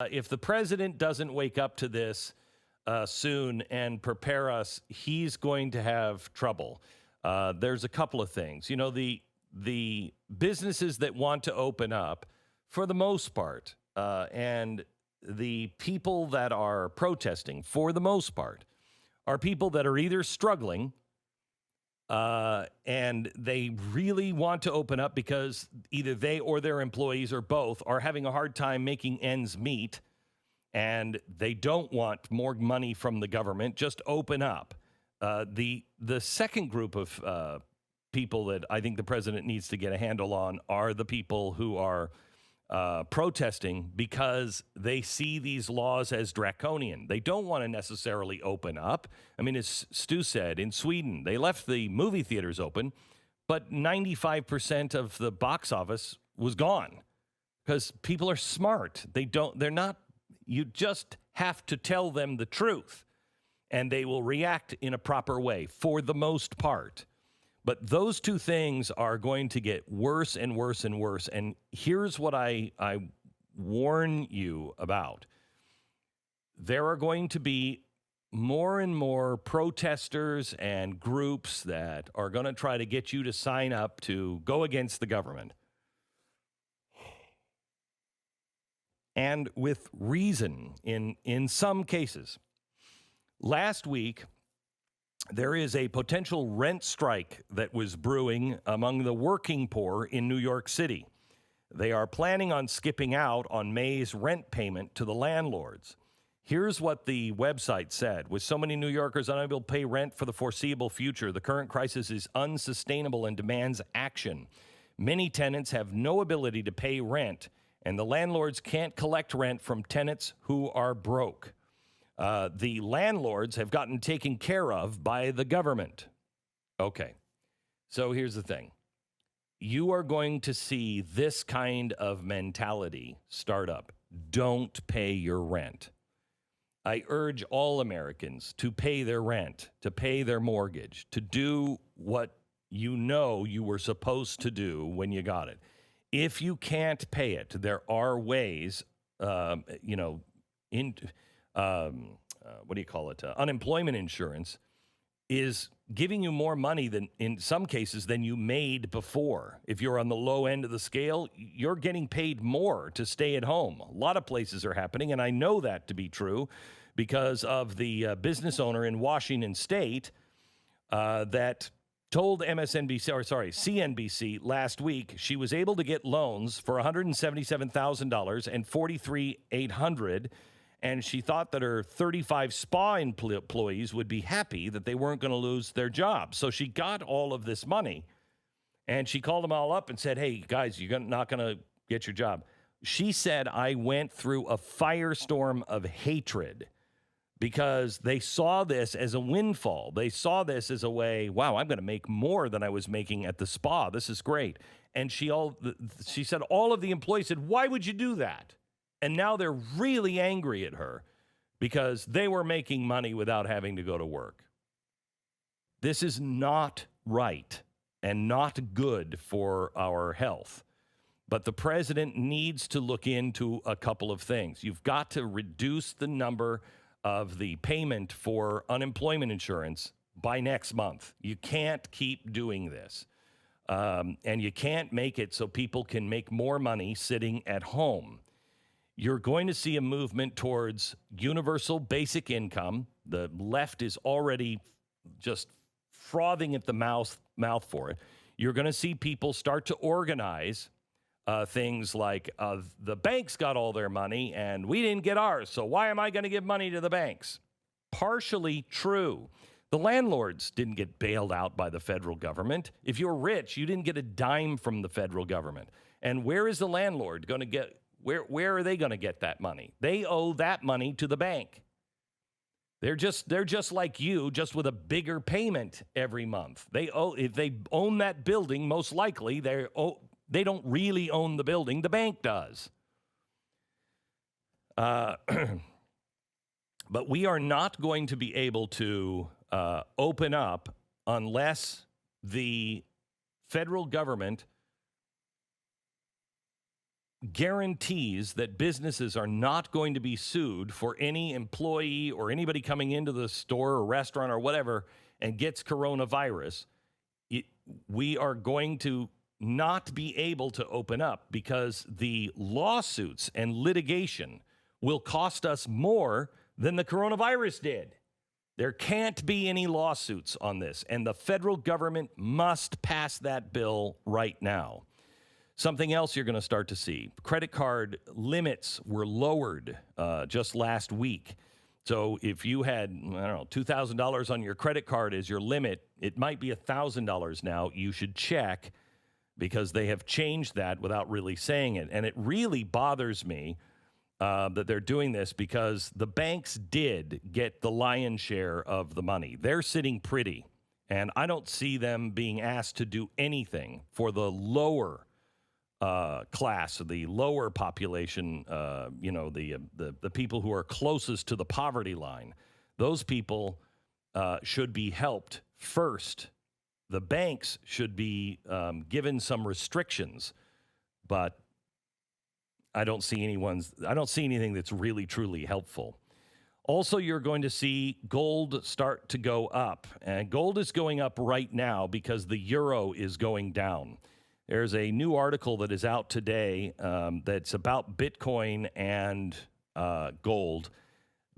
If the president doesn't wake up to this soon and prepare us, he's going to have trouble. There's a couple of things. You know, the businesses that want to open up, for the most part, and the people that are protesting, for the most part, are people that are either struggling and they really want to open up because either they or their employees or both are having a hard time making ends meet, and they don't want more money from the government. Just open up. The second group of people that I think the president needs to get a handle on are the people who are protesting because they see these laws as draconian. They don't want to necessarily open up. I mean, as Stu said, in Sweden, they left the movie theaters open, but 95% of the box office was gone because people are smart. They're not, you just have to tell them the truth and they will react in a proper way for the most part. But those two things are going to get worse and worse and worse. And here's what I warn you about. There are going to be more and more protesters and groups that are going to try to get you to sign up to go against the government. And with reason in some cases. Last week, there is a potential rent strike that was brewing among the working poor in New York City. They are planning on skipping out on May's rent payment to the landlords. Here's what the website said. With so many New Yorkers unable to pay rent for the foreseeable future, the current crisis is unsustainable and demands action. Many tenants have no ability to pay rent, and the landlords can't collect rent from tenants who are broke. The landlords have gotten taken care of by the government. Okay, so here's the thing. You are going to see this kind of mentality start up. Don't pay your rent. I urge all Americans to pay their rent, to pay their mortgage, to do what you know you were supposed to do when you got it. If you can't pay it, there are ways, unemployment insurance is giving you more money than in some cases than you made before. If you're on the low end of the scale, you're getting paid more to stay at home. A lot of places are happening, and I know that to be true because of the business owner in Washington State that told CNBC last week she was able to get loans for $177,000 and $43,800. And she thought that her 35 spa employees would be happy that they weren't going to lose their job. So she got all of this money, and she called them all up and said, hey, guys, you're not going to get your job. She said, I went through a firestorm of hatred because they saw this as a windfall. They saw this as a way, wow, I'm going to make more than I was making at the spa. This is great. And she said all of the employees said, why would you do that? And now they're really angry at her because they were making money without having to go to work. This is not right and not good for our health. But the president needs to look into a couple of things. You've got to reduce the number of the payment for unemployment insurance by next month. You can't keep doing this. And you can't make it so people can make more money sitting at home. You're going to see a movement towards universal basic income. The left is already just frothing at the mouth for it. You're going to see people start to organize things like the banks got all their money and we didn't get ours, so why am I going to give money to the banks? Partially true. The landlords didn't get bailed out by the federal government. If you're rich, you didn't get a dime from the federal government. And where is the landlord going to get? Where are they going to get that money? They owe that money to the bank. They're just like you, just with a bigger payment every month. If they own that building, most likely they don't really own the building. The bank does. But we are not going to be able to open up unless the federal government guarantees that businesses are not going to be sued for any employee or anybody coming into the store or restaurant or whatever and gets coronavirus, we are going to not be able to open up because the lawsuits and litigation will cost us more than the coronavirus did. There can't be any lawsuits on this, and the federal government must pass that bill right now. Something else you're going to start to see. Credit card limits were lowered just last week. So if you had, $2,000 on your credit card as your limit, it might be $1,000 now. You should check because they have changed that without really saying it. And it really bothers me that they're doing this because the banks did get the lion's share of the money. They're sitting pretty, and I don't see them being asked to do anything for the lower class, the lower population, the people who are closest to the poverty line. Those people should be helped first. The banks should be given some restrictions, but I don't see anything that's really, truly helpful. Also, you're going to see gold start to go up, and gold is going up right now because the euro is going down. There's a new article that is out today that's about Bitcoin and gold.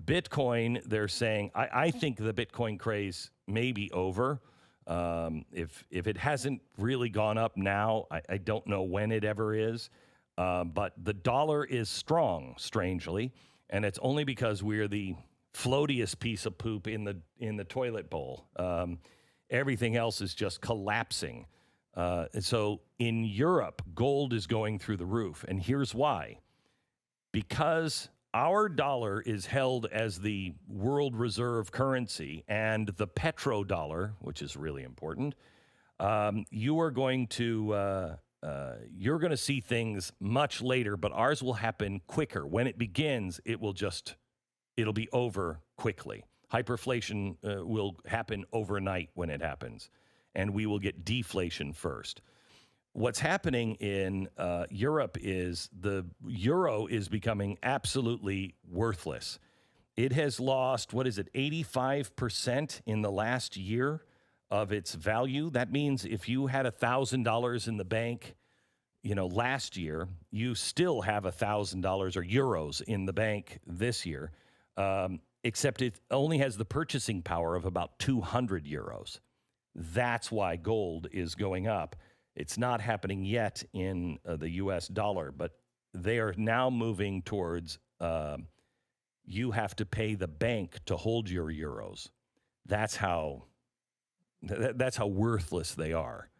Bitcoin, they're saying, I think the Bitcoin craze may be over. If it hasn't really gone up now, I don't know when it ever is. But the dollar is strong, strangely, and it's only because we're the floatiest piece of poop in the toilet bowl. Everything else is just collapsing. And so in Europe, gold is going through the roof. And here's why. Because our dollar is held as the world reserve currency and the petrodollar, which is really important, you're going to see things much later, but ours will happen quicker. When it begins, it'll be over quickly. Hyperflation will happen overnight when it happens, and we will get deflation first. What's happening in Europe is the euro is becoming absolutely worthless. It has lost, 85% in the last year of its value. That means if you had $1,000 in the bank, last year, you still have $1,000 or euros in the bank this year, except it only has the purchasing power of about 200 euros. That's why gold is going up. It's not happening yet in the U.S. dollar, but they are now moving towards you have to pay the bank to hold your euros. That's how worthless they are.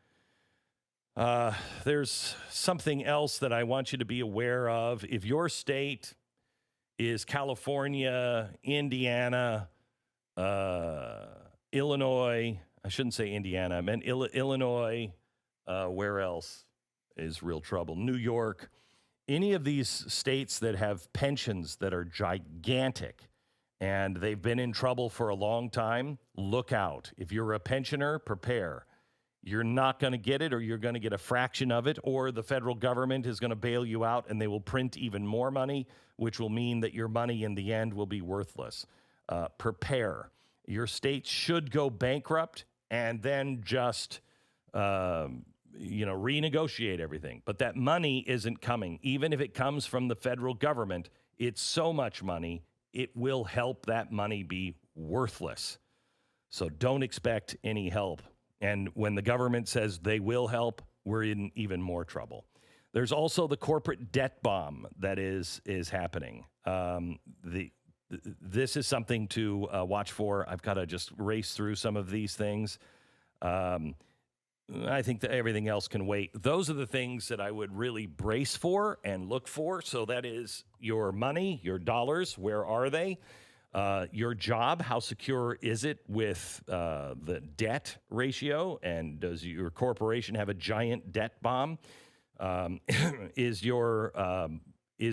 There's something else that I want you to be aware of. If your state is California, Indiana, Illinois, I shouldn't say Indiana, I meant Illinois, where else is real trouble? New York. Any of these states that have pensions that are gigantic and they've been in trouble for a long time, look out. If you're a pensioner, prepare. You're not going to get it, or you're going to get a fraction of it, or the federal government is going to bail you out and they will print even more money, which will mean that your money in the end will be worthless. Prepare. Your state should go bankrupt and then just renegotiate everything. But that money isn't coming. Even if it comes from the federal government, it's so much money, it will help that money be worthless. So don't expect any help. And when the government says they will help, we're in even more trouble. There's also the corporate debt bomb that is happening. This is something to watch for. I've got to just race through some of these things. I think that everything else can wait. Those are the things that I would really brace for and look for. So that is your money, your dollars. Where are they? Your job, how secure is it with the debt ratio? And does your corporation have a giant debt bomb? Is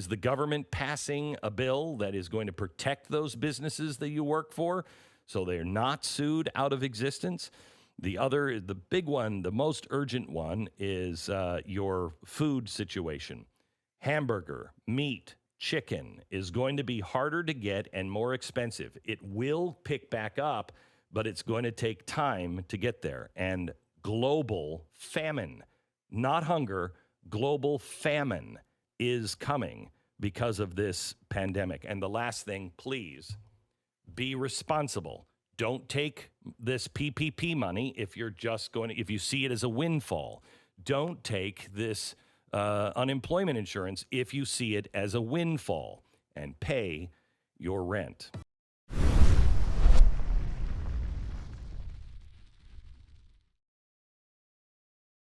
the government passing a bill that is going to protect those businesses that you work for so they're not sued out of existence? The big one, the most urgent one is your food situation. Hamburger, meat, chicken is going to be harder to get and more expensive. It will pick back up, but it's going to take time to get there. And global famine, not hunger, global famine is coming because of this pandemic. And the last thing, please be responsible. Don't take this PPP money if you see it as a windfall. Don't take this unemployment insurance if you see it as a windfall, and pay your rent.